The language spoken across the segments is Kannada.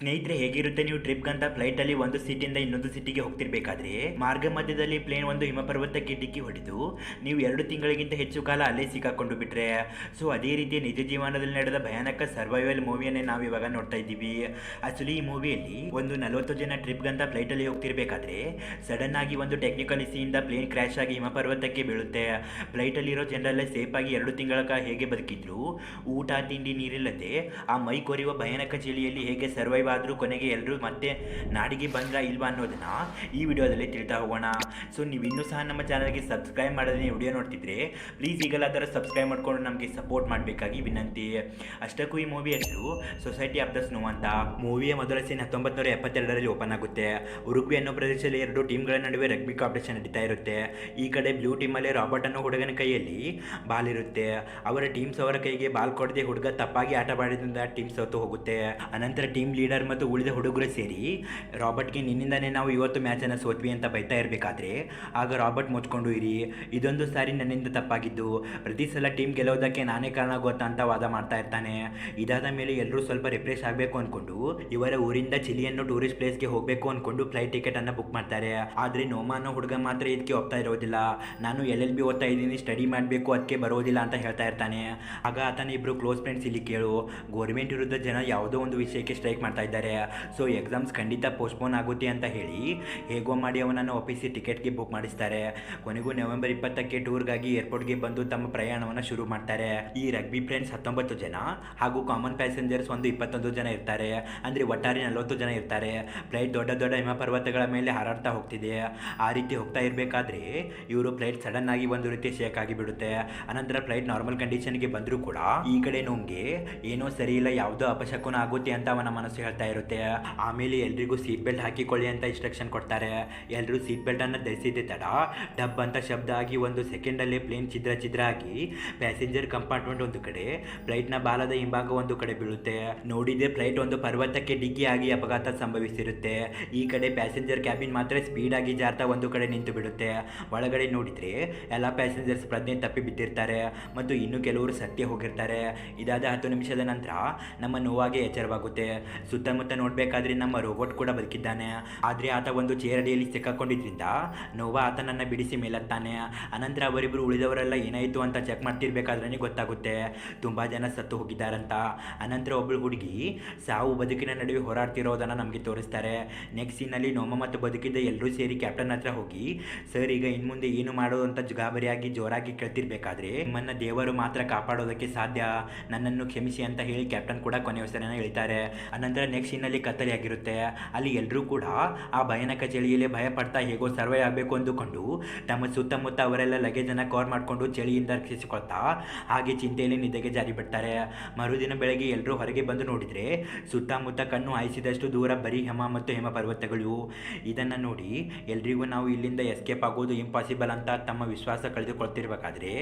ಸ್ನೇಹಿತರೆ, ಹೇಗಿರುತ್ತೆ ನೀವು ಟ್ರಿಪ್ಗಂತ ಫ್ಲೈಟಲ್ಲಿ ಒಂದು ಸಿಟಿಯಿಂದ ಇನ್ನೊಂದು ಸಿಟಿಗೆ ಹೋಗ್ತಿರ್ಬೇಕಾದ್ರೆ ಮಾರ್ಗ ಮಧ್ಯದಲ್ಲಿ ಪ್ಲೇನ್ ಒಂದು ಹಿಮಪರ್ವತಕ್ಕೆ ಡಿಕ್ಕಿ ಹೊಡೆದು ನೀವು 2 ತಿಂಗಳಿಗಿಂತ ಹೆಚ್ಚು ಕಾಲ ಅಲ್ಲೇ ಸಿಕ್ಕಾಕೊಂಡು ಬಿಟ್ರೆ. ಸೊ ಅದೇ ರೀತಿ ನಿಜ ಜೀವನದಲ್ಲಿ ನಡೆದ ಭಯಾನಕ ಸರ್ವೈವಲ್ ಮೂವಿಯನ್ನೇ ನಾವು ಇವಾಗ ನೋಡ್ತಾ ಇದ್ದೀವಿ. ಆಕ್ಚುಲಿ ಈ ಮೂವಿಯಲ್ಲಿ ಒಂದು 40 ಜನ ಟ್ರಿಪ್ಗಂತ ಫ್ಲೈಟಲ್ಲಿ ಹೋಗ್ತಿರ್ಬೇಕಾದ್ರೆ ಸಡನ್ ಆಗಿ ಒಂದು ಟೆಕ್ನಿಕಲ್ ಇಸಿಯಿಂದ ಪ್ಲೇನ್ ಕ್ರ್ಯಾಶ್ ಆಗಿ ಹಿಮಪರ್ವತಕ್ಕೆ ಬೀಳುತ್ತೆ. ಫ್ಲೈಟಲ್ಲಿರೋ ಜನರೆಲ್ಲ ಸೇಫ್ ಆಗಿ 2 ತಿಂಗಳ ಹೇಗೆ ಬದುಕಿದ್ರು, ಊಟ ತಿಂಡಿ ನೀರಿಲ್ಲದೆ ಆ ಮೈ ಕೊರೆಯುವ ಭಯಾನಕ ಚಳಿಯಲ್ಲಿ ಹೇಗೆ ಸರ್ವೈವ್ ಆದರೂ ಕೊನೆಗೆ ಎಲ್ಲರೂ ಮತ್ತೆ ನಾಡಿಗೆ ಬಂದ್ರ ಇಲ್ವಾ ಅನ್ನೋದನ್ನ ಈ ವಿಡಿಯೋದಲ್ಲಿ ತಿಳಿತಾ ಹೋಗೋಣ. ಸೊ ನೀವು ಇನ್ನೂ ಸಹ ನಮ್ಮ ಚಾನಲ್ಗೆ ಸಬ್ಸ್ಕ್ರೈಬ್ ಮಾಡೋದನ್ನ ವಿಡಿಯೋ ನೋಡ್ತಿದ್ರೆ ಪ್ಲೀಸ್ ಈಗಲಾದರೂ ಸಬ್ಸ್ಕ್ರೈಬ್ ಮಾಡ್ಕೊಂಡು ನಮಗೆ ಸಪೋರ್ಟ್ ಮಾಡಬೇಕಾಗಿ ವಿನಂತಿ. ಅಷ್ಟಕ್ಕೂ ಈ ಮೂವಿ ಹೆಸರು ಸೊಸೈಟಿ ಆಫ್ ದ ಸ್ನೋ ಅಂತ. ಮೂವಿಯ ಮೊದಲ ಸೀನ್ 1972ರಲ್ಲಿ ಓಪನ್ ಆಗುತ್ತೆ. ಉರುಗ್ವೆ ಅನ್ನೋ ಪ್ರದೇಶದಲ್ಲಿ 2 ಟೀಮ್ಗಳ ನಡುವೆ ರಗ್ಬಿ ಕಾಂಪಿಟೇಷನ್ ನಡೀತಾ ಇರುತ್ತೆ. ಈ ಕಡೆ ಬ್ಲೂ ಟೀಮಲ್ಲಿ ರಾಬರ್ಟ್ ಅನ್ನೋ ಹುಡುಗನ ಕೈಯಲ್ಲಿ ಬಾಲ್ ಇರುತ್ತೆ. ಅವರ ಟೀಮ್ಸ್ ಅವರ ಕೈಗೆ ಬಾಲ್ ಕೊಡದೆ ಹುಡುಗ ತಪ್ಪಾಗಿ ಆಟ ಆಡಿದ್ರಿಂದ ಟೀಮ್ ಸೋತು ಹೋಗುತ್ತೆ. ಅನಂತರ ಟೀಮ್ ಲೀಡರ್ ಮತ್ತು ಉಳಿದ ಹುಡುಗರು ಸೇರಿ ರಾಬರ್ಟ್ಗೆ ನಿನ್ನಿಂದಾನೇ ನಾವು ಇವತ್ತು ಮ್ಯಾಚನ್ನು ಸೋತ್ವಿ ಅಂತ ಬೈತಾ ಇರಬೇಕಾದ್ರೆ ಆಗ ರಾಬರ್ಟ್ ಮುಚ್ಕೊಂಡು ಇರಿ, ಇದೊಂದು ಸಾರಿ ನನ್ನಿಂದ ತಪ್ಪಾಗಿದ್ದು, ಪ್ರತಿ ಸಲ ಟೀಮ್ ಗೆಲ್ಲೋದಕ್ಕೆ ನಾನೇ ಕಾರಣ ಗೊತ್ತಾ ಅಂತ ವಾದ ಮಾಡ್ತಾ ಇರ್ತಾನೆ. ಇದಾದ ಮೇಲೆ ಎಲ್ಲರೂ ಸ್ವಲ್ಪ ರಿಫ್ರೆಶ್ ಆಗಬೇಕು ಅಂದ್ಕೊಂಡು ಇವರ ಊರಿಂದ ಚಿಲಿ ಅನ್ನೋ ಟೂರಿಸ್ಟ್ ಪ್ಲೇಸ್ಗೆ ಹೋಗಬೇಕು ಅಂದ್ಕೊಂಡು ಫ್ಲೈಟ್ ಟಿಕೆಟ್ ಅನ್ನು ಬುಕ್ ಮಾಡ್ತಾರೆ. ಆದರೆ ನೋಮಾ ಅನ್ನೋ ಹುಡುಗ ಮಾತ್ರ ಇದಕ್ಕೆ ಒಪ್ತಾ ಇರೋದಿಲ್ಲ. ನಾನು LLB ಓದ್ತಾ ಇದ್ದೀನಿ, ಸ್ಟಡಿ ಮಾಡಬೇಕು, ಅದಕ್ಕೆ ಬರೋದಿಲ್ಲ ಅಂತ ಹೇಳ್ತಾ ಇರ್ತಾನೆ. ಆಗ ಆತನ ಇಬ್ಬರು ಕ್ಲೋಸ್ ಫ್ರೆಂಡ್ಸ್ ಇಲ್ಲಿ ಕೇಳು, ಗೌರ್ಮೆಂಟ್ ವಿರುದ್ಧ ಜನ ಯಾವುದೋ ಒಂದು ವಿಷಯಕ್ಕೆ ಸ್ಟ್ರೈಕ್ ಮಾಡ್ತಾ ಇದ್ದಾರೆ, ಸೊ ಎಕ್ಸಾಮ್ಸ್ ಖಂಡಿತ ಪೋಸ್ಟ್ಪೋನ್ ಆಗುತ್ತೆ ಅಂತ ಹೇಳಿ ಹೇಗೋ ಮಾಡಿ ಅವನನ್ನು ಒಪ್ಪಿಸಿ ಟಿಕೆಟ್ಗೆ ಬುಕ್ ಮಾಡಿಸ್ತಾರೆ. ಕೊನೆಗೂ ನವೆಂಬರ್ 20ಕ್ಕೆ ಟೂರ್ಗಾಗಿ ಏರ್ಪೋರ್ಟ್ಗೆ ಬಂದು ತಮ್ಮ ಪ್ರಯಾಣವನ್ನು ಶುರು ಮಾಡ್ತಾರೆ. ಈ ರಗ್ಬಿ ಫ್ರೆಂಡ್ಸ್ 19 ಜನ ಹಾಗೂ ಕಾಮನ್ ಪ್ಯಾಸೆಂಜರ್ಸ್ ಒಂದು 21 ಜನ ಇರ್ತಾರೆ. ಅಂದರೆ ಒಟ್ಟಾರೆ 40 ಜನ ಇರ್ತಾರೆ. ಫ್ಲೈಟ್ ದೊಡ್ಡ ದೊಡ್ಡ ಹಿಮಪರ್ವತಗಳ ಮೇಲೆ ಹಾರಾಡ್ತಾ ಹೋಗ್ತಿದೆ. ಆ ರೀತಿ ಹೋಗ್ತಾ ಇರಬೇಕಾದ್ರೆ ಇವರು ಫ್ಲೈಟ್ ಸಡನ್ ಆಗಿ ಒಂದು ರೀತಿ ಶೇಕ್ ಆಗಿಬಿಡುತ್ತೆ. ಅನಂತರ ಫ್ಲೈಟ್ ನಾರ್ಮಲ್ ಕಂಡೀಷನ್ಗೆ ಬಂದರೂ ಕೂಡ ಈ ಕಡೆ ನೋಮ್ಗೆ ಏನೋ ಸರಿ ಇಲ್ಲ, ಯಾವುದೋ ಅಪಶಕುನ ಆಗುತ್ತೆ ಅಂತ ಅವನ ಮನಸ್ಸು ಹೇಳ್ತಾ ಇರುತ್ತೆ. ಆಮೇಲೆ ಎಲ್ರಿಗೂ ಸೀಟ್ ಬೆಲ್ಟ್ ಹಾಕಿಕೊಳ್ಳಿ ಅಂತ ಇನ್ಸ್ಟ್ರಕ್ಷನ್ ಕೊಡ್ತಾರೆ. ಎಲ್ಲರೂ ಸೀಟ್ ಬೆಲ್ಟ್ ಅನ್ನು ಧರಿಸಿದ್ದೆ ತಡ ಡಬ್ ಅಂತ ಶಬ್ದ ಆಗಿ 1 ಸೆಕೆಂಡಲ್ಲೇ ಪ್ಲೇನ್ ಛಿದ್ರ ಆಗಿ ಪ್ಯಾಸೆಂಜರ್ ಕಂಪಾರ್ಟ್ಮೆಂಟ್ ಒಂದು ಕಡೆ, ಫ್ಲೈಟ್ನ ಬಾಲದ ಹಿಂಭಾಗ ಒಂದು ಕಡೆ ಬೀಳುತ್ತೆ. ನೋಡಿದ್ರೆ ಫ್ಲೈಟ್ ಒಂದು ಪರ್ವತಕ್ಕೆ ಡಿಕ್ಕಿ ಆಗಿ ಅಪಘಾತ ಸಂಭವಿಸಿರುತ್ತೆ. ಈ ಕಡೆ ಪ್ಯಾಸೆಂಜರ್ ಕ್ಯಾಬಿನ್ ಮಾತ್ರ ಸ್ಪೀಡ್ ಆಗಿ ಜಾರ್ತಾ ಒಂದು ಕಡೆ ನಿಂತು ಬಿಡುತ್ತೆ. ಒಳಗಡೆ ನೋಡಿದ್ರೆ ಎಲ್ಲ ಪ್ಯಾಸೆಂಜರ್ಸ್ ಪ್ರಜ್ಞೆ ತಪ್ಪಿ ಬಿದ್ದಿರ್ತಾರೆ ಮತ್ತು ಇನ್ನು ಕೆಲವರು ಸತ್ಯ ಹೋಗಿರ್ತಾರೆ. ಇದಾದ 10 ನಿಮಿಷದ ನಂತರ ನಮ್ಮ ನೋವಾಗೆ ಎಚ್ಚರವಾಗುತ್ತೆ. ಸುತ್ತಮುತ್ತ ನೋಡಬೇಕಾದ್ರೆ ನಮ್ಮ ರೋಬೋಟ್ ಕೂಡ ಬದುಕಿದ್ದಾನೆ. ಆದರೆ ಆತ ಒಂದು ಚೇರ್ ಅಡಿಯಲ್ಲಿ ಸಿಕ್ಕಾಕೊಂಡಿದ್ರಿಂದ ನೋವಾ ಆತನನ್ನು ಬಿಡಿಸಿ ಮೇಲತ್ತಾನೆ. ಅನಂತರ ಅವರಿಬ್ಬರು ಉಳಿದವರೆಲ್ಲ ಏನಾಯಿತು ಅಂತ ಚೆಕ್ ಮಾಡ್ತಿರ್ಬೇಕಾದ್ರೆ ಗೊತ್ತಾಗುತ್ತೆ ತುಂಬ ಜನ ಸತ್ತು ಹೋಗಿದ್ದಾರಂತ. ಅನಂತರ ಒಬ್ಬಳು ಹುಡುಗಿ ಸಾವು ಬದುಕಿನ ನಡುವೆ ಹೋರಾಡ್ತಿರೋದನ್ನು ನಮಗೆ ತೋರಿಸ್ತಾರೆ. ನೆಕ್ಸ್ಟ್ ಸೀನಲ್ಲಿ ನೋಮ ಮತ್ತು ಬದುಕಿದ್ದ ಎಲ್ಲರೂ ಸೇರಿ ಕ್ಯಾಪ್ಟನ್ ಹತ್ರ ಹೋಗಿ, ಸರ್ ಈಗ ಇನ್ಮುಂದೆ ಏನು ಮಾಡೋದು ಅಂತ ಗಾಬರಿಯಾಗಿ ಜೋರಾಗಿ ಕೇಳ್ತಿರ್ಬೇಕಾದ್ರೆ, ನಿಮ್ಮನ್ನ ದೇವರು ಮಾತ್ರ ಕಾಪಾಡೋದಕ್ಕೆ ಸಾಧ್ಯ, ನನ್ನನ್ನು ಕ್ಷಮಿಸಿ ಅಂತ ಹೇಳಿ ಕ್ಯಾಪ್ಟನ್ ಕೂಡ ಕೊನೆಯವಸರನ್ನ ಹೇಳ್ತಾರೆ. ಅನಂತರ ನೆಕ್ಸ್ಟ್ ಸೀನಲ್ಲಿ ಕತ್ತಲೆ ಆಗಿರುತ್ತೆ. ಅಲ್ಲಿ ಎಲ್ಲರೂ ಕೂಡ ಆ ಭಯಾನಕ ಚಳಿಯಲ್ಲಿ ಭಯ ಪಡ್ತಾ ಹೇಗೋ ಸರ್ವೈ ಆಗಬೇಕು ಅಂದುಕೊಂಡು ತಮ್ಮ ಸುತ್ತಮುತ್ತ ಅವರೆಲ್ಲ ಲಗೇಜನ್ನು ಕವರ್ ಮಾಡಿಕೊಂಡು ಚಳಿಯಿಂದ ರಕ್ಷಿಸಿಕೊಳ್ತಾ ಹಾಗೆ ಚಿಂತೆಯಲ್ಲಿ ನಿದ್ದೆಗೆ ಜಾರಿ ಬಿಡ್ತಾರೆ. ಮರುದಿನ ಬೆಳಗ್ಗೆ ಎಲ್ಲರೂ ಹೊರಗೆ ಬಂದು ನೋಡಿದರೆ ಸುತ್ತಮುತ್ತ ಕಣ್ಣು ಹಾಯಿಸಿದಷ್ಟು ದೂರ ಬರೀ ಹಿಮ ಮತ್ತು ಹಿಮ ಪರ್ವತಗಳು. ಇದನ್ನು ನೋಡಿ ಎಲ್ರಿಗೂ ನಾವು ಇಲ್ಲಿಂದ ಎಸ್ಕೇಪ್ ಆಗೋದು ಇಂಪಾಸಿಬಲ್ ಅಂತ ತಮ್ಮ ವಿಶ್ವಾಸ ಕಳೆದುಕೊಳ್ತಿರ್ಬೇಕಾದ್ರೆ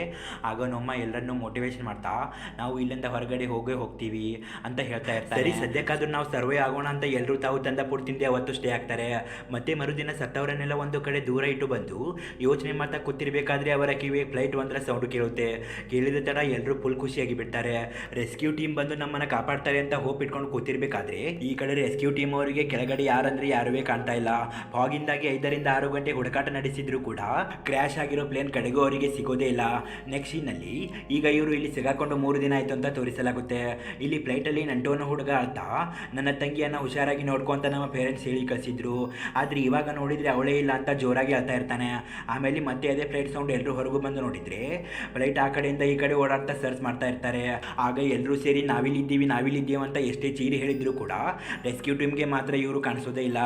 ಆಗ ನಮ್ಮ ಎಲ್ಲರನ್ನೂ ಮೋಟಿವೇಶನ್ ಮಾಡ್ತಾ ನಾವು ಇಲ್ಲಿಂದ ಹೊರಗಡೆ ಹೋಗ್ತೀವಿ ಅಂತ ಹೇಳ್ತಾ ಇರ್ತಾರೆ. ಸರಿ, ಸದ್ಯಕ್ಕಾದ್ರೂ ನಾವು ಸರ್ವೇ ಆಗೋಣ ಅಂತ ಎಲ್ಲರೂ ತಾವು ತಂದ ಫುಡ್ ತಿಂದೆ ಅವತ್ತು ಸ್ಟೇ ಆಗ್ತಾರೆ. ಮತ್ತೆ ಮರುದಿನ ಸತ್ತವರನ್ನೆಲ್ಲ ಒಂದು ಕಡೆ ದೂರ ಇಟ್ಟು ಬಂದು ಯೋಚನೆ ಮಾಡ್ತಾ ಕೂತಿರ್ಬೇಕಾದ್ರೆ ಅವರ ಕಿವಿಗೆ ಫ್ಲೈಟ್ ಒಂದರ ಸೌಂಡ್ ಕೇಳುತ್ತೆ. ಕೇಳಿದ ತಡ ಎಲ್ಲರೂ ಫುಲ್ ಖುಷಿಯಾಗಿ ಬಿಡ್ತಾರೆ. ರೆಸ್ಕ್ಯೂ ಟೀಮ್ ಬಂದು ನಮ್ಮನ್ನು ಕಾಪಾಡ್ತಾರೆ ಅಂತ ಹೋಪ್ ಇಟ್ಕೊಂಡು ಕೂತಿರ್ಬೇಕಾದ್ರೆ ಈ ಕಡೆ ರೆಸ್ಕ್ಯೂ ಟೀಮ್ ಅವರಿಗೆ ಕೆಳಗಡೆ ಯಾರಂದ್ರೆ ಯಾರುವೇ ಕಾಣ್ತಾ ಇಲ್ಲ. ಫಾಗಿಂದಾಗಿ 5 ರಿಂದ 6 ಗಂಟೆ ಹುಡುಕಾಟ ನಡೆಸಿದ್ರು ಕೂಡ ಕ್ರ್ಯಾಶ್ ಆಗಿರೋ ಪ್ಲೇನ್ ಕಡೆಗೂ ಅವರಿಗೆ ಸಿಗೋದೇ ಇಲ್ಲ. ನೆಕ್ಸ್ಟ್ ಸೀನಲ್ಲಿ ಈಗ ಇವರು ಇಲ್ಲಿ ಸಿಗಾಕೊಂಡು 3 ದಿನ ಆಯ್ತು ಅಂತ ತೋರಿಸಲಾಗುತ್ತೆ. ಇಲ್ಲಿ ಫ್ಲೈಟಲ್ಲಿ ನಂಟೋನ ಹುಡುಗ ಅಳ್ತಾ ನನ್ನ ತಂಗಿಯನ್ನು ಹುಷಾರಾಗಿ ನೋಡ್ಕೊಂತ ನಮ್ಮ ಪೇರೆಂಟ್ಸ್ ಹೇಳಿ ಕಳಿಸಿದ್ರು, ಆದರೆ ಇವಾಗ ನೋಡಿದರೆ ಅವಳೇ ಇಲ್ಲ ಅಂತ ಜೋರಾಗಿ ಅಳ್ತಾ ಇರ್ತಾನೆ. ಆಮೇಲೆ ಮತ್ತೆ ಅದೇ ಫ್ಲೈಟ್ ಸೌಂಡ್ ಎಲ್ಲರೂ ಹೊರಗು ಬಂದು ನೋಡಿದರೆ ಫ್ಲೈಟ್ ಆ ಕಡೆಯಿಂದ ಈ ಕಡೆ ಓಡಾಡ್ತಾ ಸರ್ಚ್ ಮಾಡ್ತಾ ಇರ್ತಾರೆ. ಆಗ ಎಲ್ಲರೂ ಸೇರಿ ನಾವಿಲ್ಲಿದ್ದೀವಿ ಅಂತ ಎಷ್ಟೇ ಚೀರಿ ಹೇಳಿದ್ರು ಕೂಡ ರೆಸ್ಕ್ಯೂ ಟೀಮ್ಗೆ ಮಾತ್ರ ಇವರು ಕಾಣಿಸೋದೇ ಇಲ್ಲ.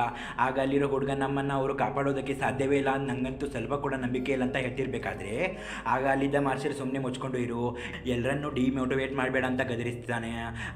ಆಗ ಅಲ್ಲಿರೋ ಹುಡುಗ ನಮ್ಮನ್ನು ಅವರು ಕಾಪಾಡೋದಕ್ಕೆ ಸಾಧ್ಯವೇ ಇಲ್ಲ, ನಂಗಂತೂ ಸ್ವಲ್ಪ ಕೂಡ ನಂಬಿಕೆ ಇಲ್ಲ ಅಂತ ಹೇಳ್ತಿರ್ಬೇಕಾದ್ರೆ ಆಗ ಅಲ್ಲಿದ್ದ ಮಾರ್ಷಲ್ ಸುಮ್ಮನೆ ಮುಚ್ಕೊಂಡು ಇರು, ಎಲ್ಲರನ್ನೂ ಡಿಮೋಟಿವೇಟ್ ಮಾಡಬೇಡ ಅಂತ ಗದರಿಸ್ತಾನೆ.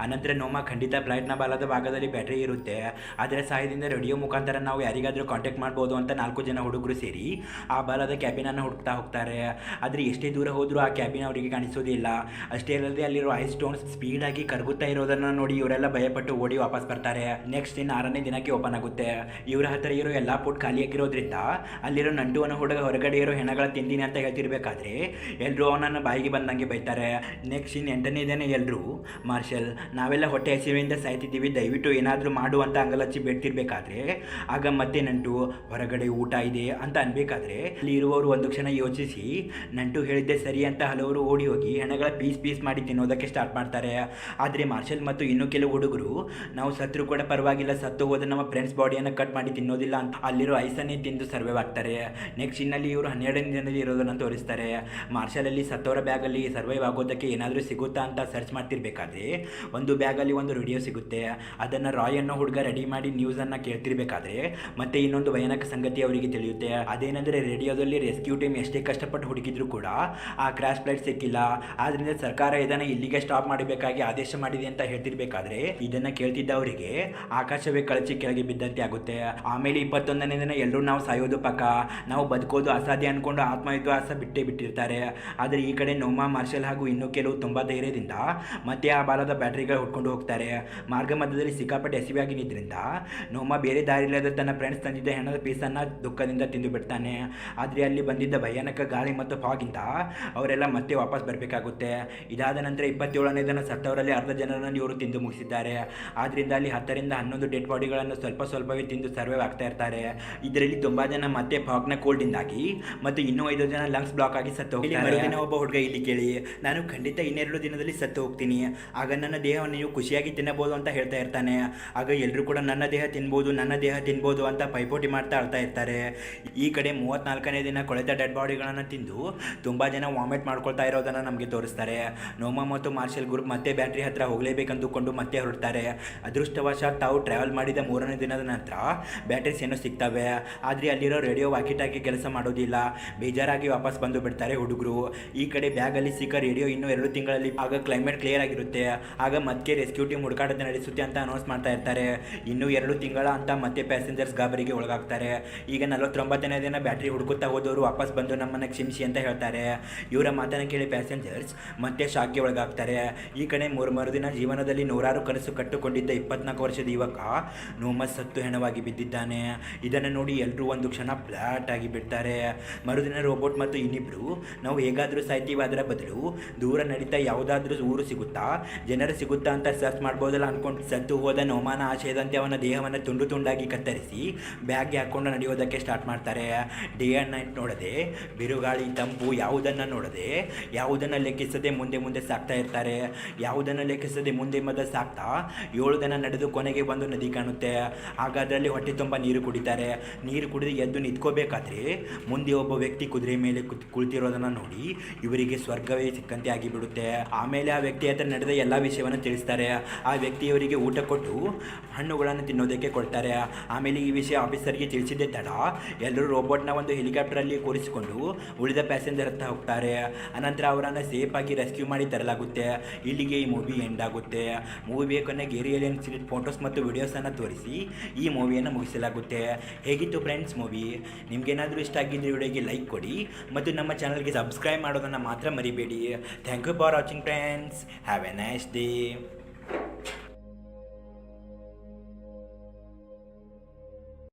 ಅನಂತರ ನೋಮಾ ಖಂಡಿತ ಫ್ಲೈಟ್ನ ಬಾಲದ ಭಾಗದಲ್ಲಿ ಬ್ಯಾಟ್ರಿ ಇರುತ್ತೆ, ಅದರ ಸಹಾಯದಿಂದ ರೇಡಿಯೋ ಮುಖಾಂತರ ನಾವು ಯಾರಿಗಾದರೂ ಕಾಂಟ್ಯಾಕ್ಟ್ ಮಾಡ್ಬೋದು ಅಂತ 4 ಜನ ಹುಡುಗರು ಸೇರಿ ಆ ಬಾಲದ ಕ್ಯಾಬಿನನ್ನು ಹುಡುಕ್ತಾ ಹೋಗ್ತಾರೆ. ಆದರೆ ಎಷ್ಟೇ ದೂರ ಹೋದರೂ ಆ ಕ್ಯಾಬಿನ್ ಅವರಿಗೆ ಕಾಣಿಸೋದೇ ಇಲ್ಲ. ಅಷ್ಟೇ ಅಲ್ಲದೆ ಅಲ್ಲಿರೋ ಐಸ್ ಸ್ಟೋನ್ಸ್ ಸ್ಪೀಡಾಗಿ ಕರಗುತ್ತಾ ಇರೋದನ್ನು ನೋಡಿ ಇವರೆಲ್ಲ ಭಯಪಟ್ಟು ಓಡಿ ವಾಪಸ್ ಬರ್ತಾರೆ. ನೆಕ್ಸ್ಟ್ ದಿನ 6ನೇ ದಿನಕ್ಕೆ ಓಪನ್ ಆಗುತ್ತೆ. ಇವರ ಹತ್ರ ಇರೋ ಎಲ್ಲ ಫುಡ್ ಖಾಲಿಯಾಗಿರೋದ್ರಿಂದ ಅಲ್ಲಿರೋ ನಂಟುವನ ಹುಡುಗ ಹೊರಗಡೆ ಇರೋ ಹೆಣಗಳ ತಿಂದಿನಿ ಅಂತ ಹೇಳ್ತಿರ್ಬೇಕಾದ್ರೆ ಎಲ್ಲರೂ ಅವನನ್ನು ಬಾಯಿಗೆ ಬಂದಂಗೆ ಬೈತಾರೆ. ನೆಕ್ಸ್ಟ್ ಇನ್ನು 8ನೇ ದಿನ ಎಲ್ಲರೂ, ಮಾರ್ಷಲ್ ನಾವೆಲ್ಲ ಹೊಟ್ಟೆ ಹಸಿವೆಯಿಂದ ಸಾಯ್ತಿದ್ದೀವಿ, ದಯವಿಟ್ಟು ನಂಟು ಏನಾದರೂ ಮಾಡು ಅಂತ ಅಂಗಲಚ್ಚಿ ಬೇಡ್ತಿರ್ಬೇಕಾದ್ರೆ ಆಗ ಮತ್ತೆ ನಂಟು ಹೊರಗಡೆ ಊಟ ಇದೆ ಅಂತ ಅನ್ಬೇಕಾದ್ರೆ ಅಲ್ಲಿ ಇರುವವರು ಒಂದು ಕ್ಷಣ ಯೋಚಿಸಿ ನಂಟು ಹೇಳಿದ್ದೆ ಸರಿ ಅಂತ ಹಲವರು ಓಡಿ ಹೋಗಿ ಹೆಣಗಳ ಪೀಸ್ ಮಾಡಿ ತಿನ್ನೋದಕ್ಕೆ ಸ್ಟಾರ್ಟ್ ಮಾಡ್ತಾರೆ. ಆದರೆ ಮಾರ್ಷಲ್ ಮತ್ತು ಇನ್ನೂ ಕೆಲವು ಹುಡುಗರು ನಾವು ಸತ್ರು ಕೂಡ ಪರವಾಗಿಲ್ಲ, ಸತ್ತು ಹೋದ ನಮ್ಮ ಫ್ರೆಂಡ್ಸ್ ಬಾಡಿಯನ್ನು ಕಟ್ ಮಾಡಿ ತಿನ್ನೋದಿಲ್ಲ ಅಂತ ಅಲ್ಲಿರೋ ಐಸನ್ನೇ ತಿಂದು ಸರ್ವೈವ್ ಆಗ್ತಾರೆ. ನೆಕ್ಸ್ಟ್ ಇನ್ನಲ್ಲಿ ಇವರು 12ನೇ ದಿನದಲ್ಲಿ ಇರೋದನ್ನು ತೋರಿಸ್ತಾರೆ. ಮಾರ್ಷಲಲ್ಲಿ ಸತ್ತವರ ಬ್ಯಾಗಲ್ಲಿ ಸರ್ವೈವ್ ಆಗೋದಕ್ಕೆ ಏನಾದರೂ ಸಿಗುತ್ತಾ ಅಂತ ಸರ್ಚ್ ಮಾಡ್ತಿರ್ಬೇಕಾದ್ರೆ ಒಂದು ಬ್ಯಾಗಲ್ಲಿ ಒಂದು ರೇಡಿಯೋ ಸಿಗುತ್ತೆ. ಅದನ್ನು ರಾಯ್ ಅನ್ನೋ ಹುಡುಗ ರೆಡಿ ಮಾಡಿ ನ್ಯೂಸನ್ನು ಕೇಳ್ತಿರ್ಬೇಕಾದ್ರೆ ಮತ್ತೆ ಇನ್ನೊಂದು ಭಯಾನಕ ಸಂಗತಿ ಅವರಿಗೆ ತಿಳಿಯುತ್ತೆ. ಅದೇನೆಂದರೆ ರೇಡಿಯೋದಲ್ಲಿ ರೆಸ್ಕ್ಯೂ ಟೀಮ್ ಎಷ್ಟೇ ಕಷ್ಟಪಟ್ಟು ಹುಡುಕಿದ್ರು ಕೂಡ ಆ ಕ್ರ್ಯಾಶ್ ಫ್ಲೈಟ್ ಸಿಕ್ಕಿಲ್ಲ. ಆದ್ರಿಂದ ಸರ್ಕಾರ ಇದನ್ನು ಇಲ್ಲಿಗೆ ಸ್ಟಾಪ್ ಮಾಡಬೇಕಾಗಿ ಆದೇಶ ಮಾಡಿದೆ ಅಂತ ಹೇಳ್ತಿರ್ಬೇಕಾದ್ರೆ ಇದನ್ನು ಕೇಳ್ತಿದ್ದ ಅವರಿಗೆ ಆಕಾಶವೇ ಕಳಚಿ ಕೆಳಗೆ ಬಿದ್ದಂತೆ ಆಗುತ್ತೆ. ಆಮೇಲೆ 21ನೇ ದಿನ ಎಲ್ಲರೂ ನಾವು ಸಾಯೋದು ಪಕ್ಕ, ನಾವು ಬದುಕೋದು ಅಸಾಧ್ಯ ಅನ್ಕೊಂಡು ಆತ್ಮವಿಶ್ವಾಸ ಬಿಟ್ಟಿರ್ತಾರೆ. ಆದರೆ ಈ ಕಡೆ ನೋಮಾ, ಮಾರ್ಷಲ್ ಹಾಗೂ ಇನ್ನೂ ಕೆಲವು ತುಂಬ ಧೈರ್ಯದಿಂದ ಮತ್ತೆ ಆ ಬಾಲದ ಬ್ಯಾಟ್ರಿಗಳು ಹುಡ್ಕೊಂಡು ಹೋಗ್ತಾರೆ. ಮಾರ್ಗ ಮಧ್ಯದಲ್ಲಿ ಸಿಕ್ಕಾಪಟ್ಟೆ ಹಸಿವಾಗಿದ್ದರಿಂದ ನೋಮಾ ಬೇರೆ ದಾರಿ ಇಲ್ಲದೆ ತನ್ನ ಫ್ರೆಂಡ್ಸ್ ತಂದಿದ್ದ ಹೆಣದ ಪೀಸನ್ನು ದುಃಖದಿಂದ ತಿಂದು ಬಿಡ್ತಾನೆ. ಆದರೆ ಅಲ್ಲಿ ಬಂದಿದ್ದ ಭಯಾನಕ ಗಾಳಿ ಮತ್ತು ಫಾಗಿಂದ ಅವರೆಲ್ಲ ಮತ್ತೆ ವಾಪಸ್ ಬರಬೇಕಾಗುತ್ತೆ. ಇದಾದ ನಂತರ 27ನೇ ದಿನ ಸತ್ತವರಲ್ಲಿ ಅರ್ಧ ಜನರನ್ನು ಇವರು ತಿಂದು ಮುಗಿಸಿದ್ದಾರೆ. ಆದ್ದರಿಂದ ಅಲ್ಲಿ 10ರಿಂದ 11 ಡೆಡ್ ಬಾಡಿಗಳನ್ನು ಸ್ವಲ್ಪವೇ ತಿಂದು ಸರ್ವೈವ್ ಆಗ್ತಾ ಇರ್ತಾರೆ. ಇದರಲ್ಲಿ ತುಂಬ ಜನ ಮತ್ತೆ ಫಾಗ್ನ ಕೋಲ್ಡಿಂದಾಗಿ ಮತ್ತು ಇನ್ನೂ 5 ಜನ ಲಂಗ್ಸ್ ಬ್ಲಾಕ್ ಆಗಿ ಸತ್ತು ಹೋಗ್ತಾರೆ. ಒಬ್ಬ ಹುಡುಗ ಇಲ್ಲಿ ಕೇಳಿ, ನಾನು ಖಂಡಿತ ಇನ್ನೆರಡು ದಿನದಲ್ಲಿ ಸತ್ತು ಹೋಗ್ತೀನಿ, ಆಗ ನನ್ನ ದೇಹವನ್ನು ನೀವು ಖುಷಿಯಾಗಿ ತಿನ್ನಬಹುದು ಅಂತ ಹೇಳ್ತಾ ಇರ್ತಾನೆ. ಆಗ ಎಲ್ಲರೂ ಕೂಡ ನನ್ನ ದೇಹ ತಿನ್ಬೋದು ಅಂತ ಪೈಪೋಟಿ ಮಾಡ್ತಾ ಅಳ್ತಾ ಇರ್ತಾರೆ. ಈ ಕಡೆ 34ನೇ ದಿನ ಕೊಳೆತ ಡೆಡ್ ಬಾಡಿಗಳನ್ನು ತಿಂದು ತುಂಬ ಜನ ವಾಮಿಟ್ ಮಾಡ್ಕೊಳ್ತಾ ಇರೋದನ್ನು ನಮಗೆ ತೋರಿಸ್ತಾರೆ. ನೋಮಾ ಮತ್ತು ಮಾರ್ಷಲ್ ಗ್ರೂಪ್ ಮತ್ತೆ ಬ್ಯಾಟ್ರಿ ಹತ್ರ ಹೋಗಲೇಬೇಕಂದುಕೊಂಡು ಮತ್ತೆ ಹೊರಡ್ತಾರೆ. ಅದೃಷ್ಟವಶಾತ್ ತಾವು ಟ್ರಾವೆಲ್ ಮಾಡಿದ 3ನೇ ದಿನದ ನಂತರ ಬ್ಯಾಟ್ರೀಸ್ ಏನೋ ಸಿಗ್ತವೆ. ಆದರೆ ಅಲ್ಲಿರೋ ರೇಡಿಯೋ ವಾಕಿಟಾಕಿ ಕೆಲಸ ಮಾಡೋದಿಲ್ಲ. ಬೇಜಾರಾಗಿ ವಾಪಸ್ ಬಂದು ಬಿಡ್ತಾರೆ ಹುಡುಗರು. ಈ ಕಡೆ ಬ್ಯಾಗಲ್ಲಿ ಸಿಕ್ಕ ರೇಡಿಯೋ ಇನ್ನೂ 2 ತಿಂಗಳಲ್ಲಿ ಆಗ ಕ್ಲೈಮೇಟ್ ಕ್ಲಿಯರ್ ಆಗಿರುತ್ತೆ. ಆಗ ಮತ್ತೆ ರೆಸ್ಕ್ಯೂ ಟೀಮ್ ಹುಡುಕಾಟ ನಡೆಸುತ್ತೆ ಅಂತ ಅನೌನ್ಸ್ ಮಾಡ್ತಾ ಇರ್ತಾರೆ. ಇನ್ನೂ 2 ತಿಂಗಳ ಅಂತ ಮತ್ತೆ ಪ್ಯಾಸೆಂಜರ್ಸ್ ಗಾಬರಿಗೆ ಒಳಗಾಗ್ತಾರೆ. ಈಗ 49ನೇ ದಿನ ಬ್ಯಾಟ್ರಿ ಹುಡುಕುತ್ತಾ ಹೋದವರು ವಾಪಸ್ ಬಂದು ನಮ್ಮನ್ನು ಕ್ಷಮಿಸಿ ಅಂತ ಹೇಳ್ತಾರೆ. ಇವರ ಮಾತನ್ನು ಕೇಳಿ ಪ್ಯಾಸೆಂಜರ್ಸ್ ಮತ್ತೆ ಶಾಕ್ಗೆ ಒಳಗಾಗ್ತಾರೆ. ಈ ಕಡೆ ಮರುದಿನ ಜೀವನದಲ್ಲಿ ನೂರಾರು ಕನಸು ಕಟ್ಟುಕೊಂಡಿದ್ದ 24 ವರ್ಷದ ಯುವಕ ನೋಮಸ್ ಸತ್ತು ಹೆಣವಾಗಿ ಬಿದ್ದಿದ್ದಾನೆ. ಇದನ್ನು ನೋಡಿ ಎಲ್ಲರೂ ಒಂದು ಕ್ಷಣ ಫ್ಲಾಟ್ ಆಗಿ ಬಿಡ್ತಾರೆ. ಮರುದಿನ ರೋಬೋಟ್ ಮತ್ತು ಇನ್ನಿಬ್ರು ನಾವು ಹೇಗಾದರೂ ಸಾಯ್ತೀವಿ, ಅದರ ಬದಲು ದೂರ ನಡೀತಾ ಯಾವುದಾದ್ರೂ ಊರು ಸಿಗುತ್ತಾ, ಜನರು ಸಿಗುತ್ತಾ ಅಂತ ಸರ್ಚ್ ಮಾಡ್ಬೋದಲ್ಲ ಅಂದ್ಕೊಂಡು ಸತ್ತು ಹೋದ ನೋಮಾನ ಆಶಯದಂತೆ ಅವನ ದೇಹವನ್ನು ತುಂಡಾಗಿ ಕತ್ತರಿಸಿ ಬ್ಯಾಗ್ಗೆ ಹಾಕ್ಕೊಂಡು ನಡೆಯೋದಕ್ಕೆ ಸ್ಟಾರ್ಟ್ ಮಾಡ್ತಾರೆ. ಡೇ ಆ್ಯಂಡ್ ನೈಟ್ ನೋಡದೆ, ಬಿರುಗಾಳಿ ತಂಪು ಯಾವುದನ್ನು ನೋಡದೆ, ಯಾವುದನ್ನು ಲೆಕ್ಕಿಸದೆ ಮುಂದೆ ಸಾಕ್ತಾ ಇರ್ತಾರೆ. ಯಾವುದನ್ನು ಲೆಕ್ಕಿಸದೆ ಮುಂದೆ ಸಾಕ್ತಾ 7 ದಿನ ನಡೆದು ಕೊನೆಗೆ ಒಂದು ನದಿ ಕಾಣುತ್ತೆ. ಆಗ ಅದರಲ್ಲಿ ಹೊಟ್ಟೆ ತುಂಬ ನೀರು ಕುಡಿತಾರೆ. ನೀರು ಕುಡಿದು ಎದ್ದು ನಿಂತ್ಕೋಬೇಕಾದ್ರೆ ಮುಂದೆ ಒಬ್ಬ ವ್ಯಕ್ತಿ ಕುದುರೆ ಮೇಲೆ ಕುಳಿತಿರೋದನ್ನು ನೋಡಿ ಇವರಿಗೆ ಸ್ವರ್ಗವೇ ಸಿಕ್ಕಂತೆ ಆಗಿಬಿಡುತ್ತೆ. ಆಮೇಲೆ ಆ ವ್ಯಕ್ತಿ ಹತ್ರ ನಡೆದ ಎಲ್ಲ ವಿಷಯವನ್ನು ತಿಳಿಸ್ತಾರೆ. ಆ ವ್ಯಕ್ತಿಯವರಿಗೆ ಊಟ ಕೊಟ್ಟು ಹಣ್ಣುಗಳನ್ನು ತಿನ್ನೋದಕ್ಕೆ ಕೊಡ್ತಾರೆ. ಆಮೇಲೆ ಈ ವಿಷಯ ಆಫೀಸರ್ಗೆ ತಿಳಿಸಿದ್ದೆ ತಡ ಎಲ್ಲರೂ ರೋಬೋಟ್ನ ಒಂದು ಹೆಲಿಕಾಪ್ಟರಲ್ಲಿ ಕೂರಿಸಿಕೊಂಡು ಉಳಿದ ಪ್ಯಾಸೆಂಜರ್ ಹತ್ರ ಹೋಗ್ತಾರೆ. ಅನಂತರ ಅವರನ್ನು ಸೇಫಾಗಿ ರೆಸ್ಕ್ಯೂ ಮಾಡಿ ತರಲಾಗುತ್ತೆ. ಇಲ್ಲಿಗೆ ಈ ಮೂವಿ ಎಂಡ್ ಆಗುತ್ತೆ. ಮೂವಿಯ ಕೊನೆಗೆ ಏರಿಯಲ್ ಫೋಟೋಸ್ ಮತ್ತು ವಿಡಿಯೋಸನ್ನು ತೋರಿಸಿ ಈ ಮೂವಿಯನ್ನು ಮುಗಿಸಲಾಗುತ್ತೆ. ಹೇಗಿತ್ತು ಫ್ರೆಂಡ್ಸ್ ಮೂವಿ? ನಿಮಗೇನಾದರೂ ಇಷ್ಟ ಆಗಿದ್ದರೆ ವಿಡಿಯೋಗೆ ಲೈಕ್ ಕೊಡಿ ಮತ್ತು ನಮ್ಮ ಚಾನಲ್ಗೆ ಸಬ್ಸ್ಕ್ರೈಬ್ ಮಾಡೋದನ್ನು ಮಾತ್ರ ಮರಿಬೇಡಿ. Thank you for watching friends. Have a nice day.